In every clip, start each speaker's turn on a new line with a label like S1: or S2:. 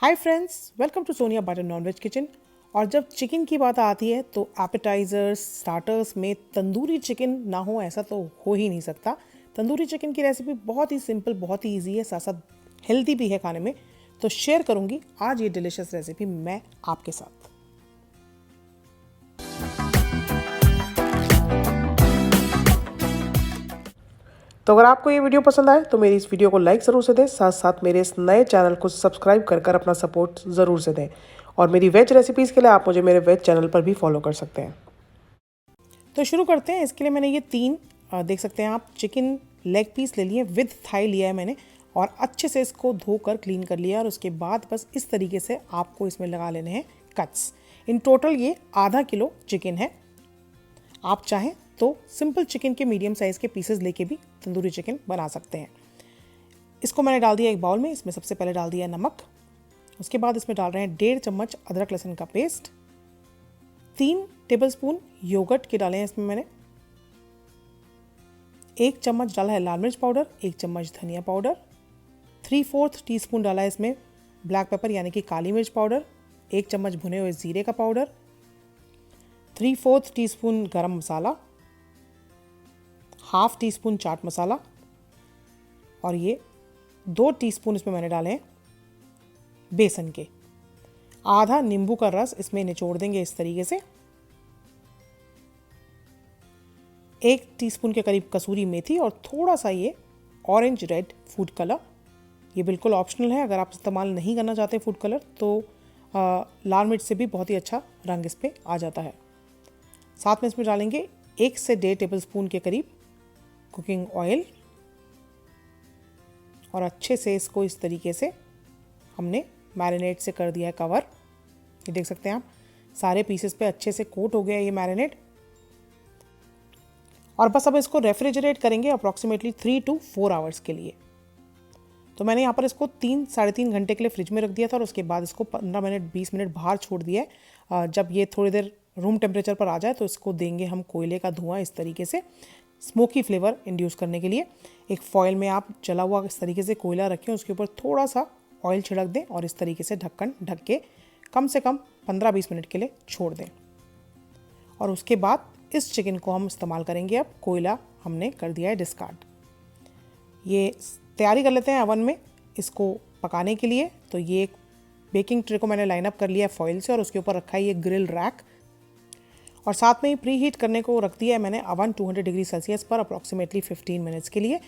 S1: Hi friends, welcome to Sonia butter nonveg kitchen. और जब chicken की बात आती है तो एपेटाइजर्स स्टार्टर्स में तंदूरी चिकन ना हो ऐसा तो हो ही नहीं सकता। तंदूरी चिकन की रेसिपी बहुत ही सिंपल, बहुत ही इजी है, साथ साथ हेल्दी भी है खाने में। तो शेयर करूंगी आज ये डिलीशियस रेसिपी मैं आपके साथ। तो अगर आपको ये वीडियो पसंद आए तो मेरी इस वीडियो को लाइक ज़रूर से दें, साथ साथ मेरे इस नए चैनल को सब्सक्राइब कर अपना सपोर्ट ज़रूर से दें। और मेरी वेज रेसिपीज़ के लिए आप मुझे मेरे वेज चैनल पर भी फॉलो कर सकते हैं। तो शुरू करते हैं। इसके लिए मैंने ये तीन देख सकते हैं आप चिकन लेग पीस ले लिए, विद थाई लिया है मैंने, और अच्छे से इसको धोकर क्लीन कर लिया। और उसके बाद बस इस तरीके से आपको इसमें लगा लेने हैं कट्स। इन टोटल ये आधा किलो चिकन है। आप चाहें तो सिंपल चिकन के मीडियम साइज़ के पीसेस लेके भी तंदूरी चिकन बना सकते हैं। इसको मैंने डाल दिया एक बाउल में। इसमें सबसे पहले डाल दिया नमक। उसके बाद इसमें डाल रहे हैं 1.5 चम्मच अदरक लहसुन का पेस्ट। 3 टेबलस्पून योगर्ट के डाले हैं इसमें मैंने। 1 चम्मच डाला है लाल मिर्च पाउडर, 1 चम्मच धनिया पाउडर, 3/4 टीस्पून डाला है इसमें ब्लैक पेपर यानी कि काली मिर्च पाउडर, 1 चम्मच भुने हुए जीरे का पाउडर, 3/4 टीस्पून गरम मसाला, half tea spoon chaat masala, और ये 2 टीस्पून इसमें मैंने डाले हैं बेसन के। आधा नींबू का रस इसमें निचोड़ देंगे इस तरीके से। 1 टीस्पून के करीब कसूरी मेथी और थोड़ा सा ये ऑरेंज रेड फूड कलर। ये बिल्कुल ऑप्शनल है, अगर आप इस्तेमाल नहीं करना चाहते फूड कलर तो लाल मिर्च से भी बहुत ही अच्छा रंग इस पर आ जाता है। साथ में इसमें डालेंगे 1 से 1.5 टेबलस्पून के करीब कुकिंग ऑयल, और अच्छे से इसको इस तरीके से हमने मैरिनेट से कर दिया है कवर। ये देख सकते हैं आप, सारे पीसेस पे अच्छे से कोट हो गया ये मैरिनेट। और बस अब इसको रेफ्रिजरेट करेंगे अप्रॉक्सीमेटली 3 to 4 आवर्स के लिए। तो मैंने यहाँ पर इसको 3-3.5 घंटे के लिए फ्रिज में रख दिया था, और उसके बाद इसको 15 मिनट 20 मिनट बाहर छोड़ दिया है। जब ये थोड़ी देर रूम टेम्परेचर पर आ जाए तो इसको देंगे हम कोयले का धुआं इस तरीके से, स्मोकी फ्लेवर इंड्यूस करने के लिए। एक फॉयल में आप जला हुआ इस तरीके से कोयला रखें, उसके ऊपर थोड़ा सा ऑयल छिड़क दें और इस तरीके से ढक्कन ढक के कम से कम 15-20 मिनट के लिए छोड़ दें। और उसके बाद इस चिकन को हम इस्तेमाल करेंगे। अब कोयला हमने कर दिया है डिस्कार्ड। ये तैयारी कर लेते हैं अवन में इसको पकाने के लिए। तो ये एक बेकिंग ट्रे को मैंने लाइन अप कर लिया है फॉयल से, और उसके ऊपर रखा है ये ग्रिल रैक, और साथ में ही प्री हीट करने को रख दिया है मैंने अवन 200 डिग्री सेल्सियस पर अप्रॉक्सीमेटली 15 मिनट्स के लिए।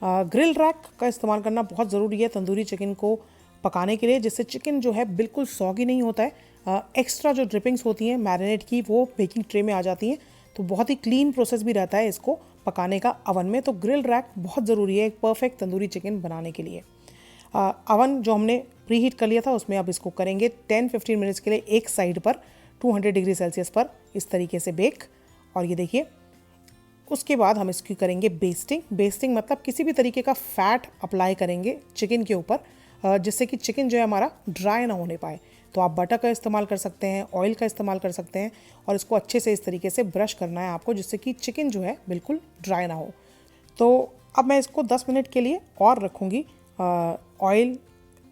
S1: ग्रिल रैक का इस्तेमाल करना बहुत ज़रूरी है तंदूरी चिकन को पकाने के लिए, जिससे चिकन जो है बिल्कुल सॉगी नहीं होता है। एक्स्ट्रा जो ड्रिपिंग्स होती हैं मैरिनेट की वो बेकिंग ट्रे में आ जाती हैं, तो बहुत ही क्लीन प्रोसेस भी रहता है इसको पकाने का अवन में। तो ग्रिल रैक बहुत ज़रूरी है एक परफेक्ट तंदूरी चिकन बनाने के लिए। अवन जो हमने प्री हीट कर लिया था उसमें अब इसको करेंगे 10-15 मिनट्स के लिए एक साइड पर 200 डिग्री सेल्सियस पर इस तरीके से बेक। और ये देखिए, उसके बाद हम इसकी करेंगे बेस्टिंग। बेस्टिंग मतलब किसी भी तरीके का फैट अप्लाई करेंगे चिकन के ऊपर, जिससे कि चिकन जो है हमारा ड्राई ना होने पाए। तो आप बटर का इस्तेमाल कर सकते हैं, ऑयल का इस्तेमाल कर सकते हैं, और इसको अच्छे से इस तरीके से ब्रश करना है आपको, जिससे कि चिकन जो है बिल्कुल ड्राई ना हो। तो अब मैं इसको 10 मिनट के लिए और रखूँगी ऑयल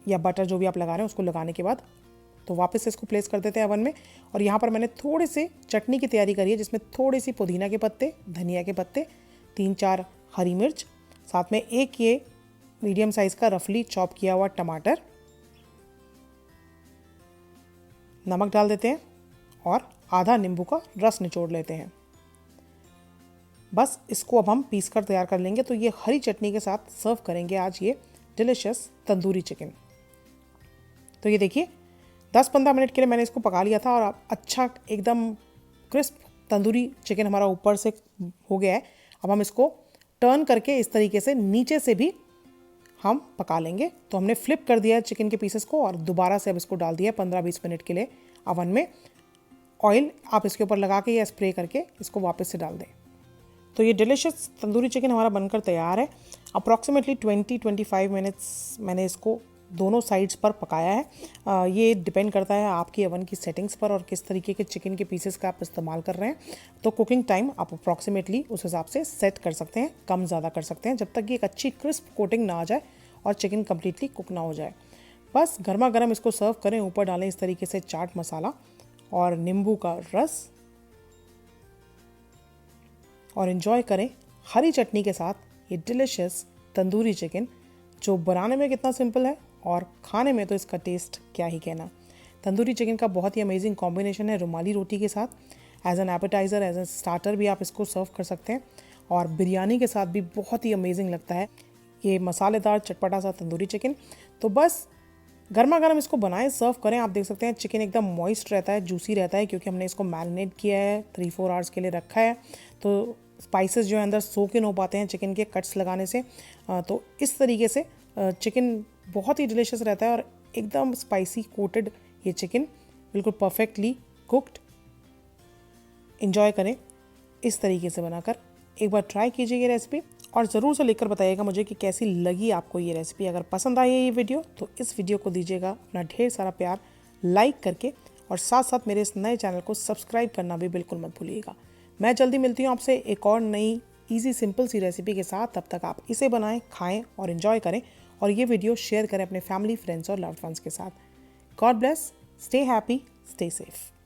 S1: या बटर जो भी आप लगा रहे हैं उसको लगाने के बाद। तो वापस से इसको प्लेस कर देते हैं अवन में। और यहाँ पर मैंने थोड़े से चटनी की तैयारी करी है, जिसमें थोड़ी सी पुदीना के पत्ते, धनिया के पत्ते, 3-4 हरी मिर्च, साथ में एक ये मीडियम साइज़ का रफली चॉप किया हुआ टमाटर, नमक डाल देते हैं और आधा नींबू का रस निचोड़ लेते हैं। बस इसको अब हम पीस कर तैयार कर लेंगे। तो ये हरी चटनी के साथ सर्व करेंगे आज ये डिलिशियस तंदूरी चिकन। तो ये देखिए 10-15 मिनट के लिए मैंने इसको पका लिया था, और अच्छा एकदम क्रिस्प तंदूरी चिकन हमारा ऊपर से हो गया है। अब हम इसको टर्न करके इस तरीके से नीचे से भी हम पका लेंगे। तो हमने फ्लिप कर दिया है चिकन के पीसेस को, और दोबारा से अब इसको डाल दिया 15-20 मिनट के लिए अवन में। ऑयल आप इसके ऊपर लगा के या स्प्रे करके इसको वापस से डाल दें। तो ये डिलिशियस तंदूरी चिकन हमारा बनकर तैयार है। अप्रॉक्सीमेटली 20-25 मिनट्स मैंने इसको दोनों साइड्स पर पकाया है। ये डिपेंड करता है आपकी अवन की सेटिंग्स पर और किस तरीके के चिकन के पीसेस का आप इस्तेमाल कर रहे हैं। तो कुकिंग टाइम आप अप्रॉक्सीमेटली उस हिसाब से सेट कर सकते हैं, कम ज़्यादा कर सकते हैं, जब तक कि एक अच्छी क्रिस्प कोटिंग ना आ जाए और चिकन कम्प्लीटली कुक ना हो जाए। बस गर्मा गर्म इसको सर्व करें, ऊपर डालें इस तरीके से चाट मसाला और नींबू का रस और एंजॉय करें हरी चटनी के साथ ये डिलिशियस तंदूरी चिकन, जो बनाने में कितना सिंपल है और खाने में तो इसका टेस्ट क्या ही कहना। तंदूरी चिकन का बहुत ही अमेजिंग कॉम्बिनेशन है रुमाली रोटी के साथ। As an appetiser, as an starter भी आप इसको सर्व कर सकते हैं और बिरयानी के साथ भी बहुत ही अमेजिंग लगता है ये मसालेदार चटपटा सा तंदूरी चिकन। तो बस गर्मा गर्म इसको बनाएं, सर्व करें। आप देख सकते हैं चिकन एकदम मॉइस्ट रहता है, जूसी रहता है, क्योंकि हमने इसको मैरिनेट किया है, 3-4 आवर्स के लिए रखा है। तो स्पाइसेस जो है अंदर सोक इन हो पाते हैं चिकन के कट्स लगाने से। तो इस तरीके से चिकन बहुत ही डिलिशियस रहता है और एकदम स्पाइसी कोटेड ये चिकन, बिल्कुल परफेक्टली कुक्ड। इंजॉय करें इस तरीके से बनाकर। एक बार ट्राई कीजिए ये रेसिपी और ज़रूर से लिखकर बताइएगा मुझे कि कैसी लगी आपको ये रेसिपी। अगर पसंद आई है ये वीडियो तो इस वीडियो को दीजिएगा अपना ढेर सारा प्यार लाइक करके, और साथ साथ मेरे इस नए चैनल को सब्सक्राइब करना भी बिल्कुल मत भूलिएगा। मैं जल्दी मिलती हूँ आपसे एक और नई ईजी सिंपल सी रेसिपी के साथ। तब तक आप इसे बनाएं, खाएं और इन्जॉय करें, और ये वीडियो शेयर करें अपने फैमिली, फ्रेंड्स और लव्ड वंस के साथ। God bless, stay happy, stay safe.